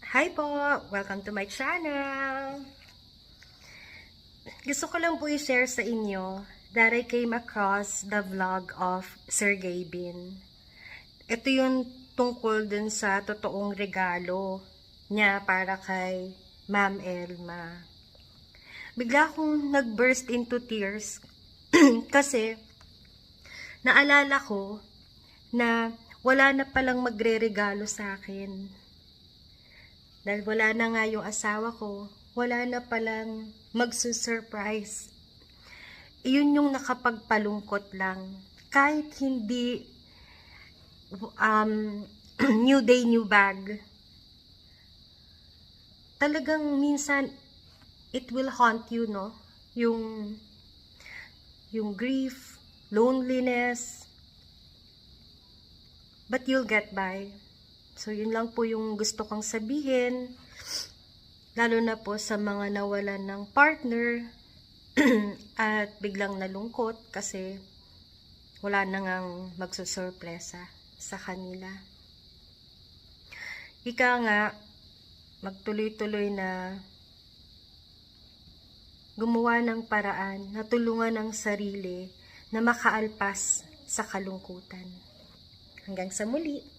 Hi po! Welcome to my channel! Gusto ko lang po i-share sa inyo that I came across the vlog of Sir Gavin. Ito yung tungkol dun sa totoong regalo niya para kay Ma'am Elma. Bigla akong nag-burst into tears kasi naalala ko na wala na palang magre-regalo sa akin. Dahil wala na nga yung asawa ko, wala na palang magsusurprise. Iyon yung nakapagpalungkot lang. Kahit hindi new day, new bag, talagang minsan it will haunt you, no? Yung grief, loneliness, but you'll get by. So, yun lang po yung gusto kong sabihin, lalo na po sa mga nawalan ng partner at biglang nalungkot kasi wala na ngang magsusurpresa sa kanila. Ika nga, magtuloy-tuloy na gumawa ng paraan na tulungan ang sarili na makaalpas sa kalungkutan. Hanggang sa muli!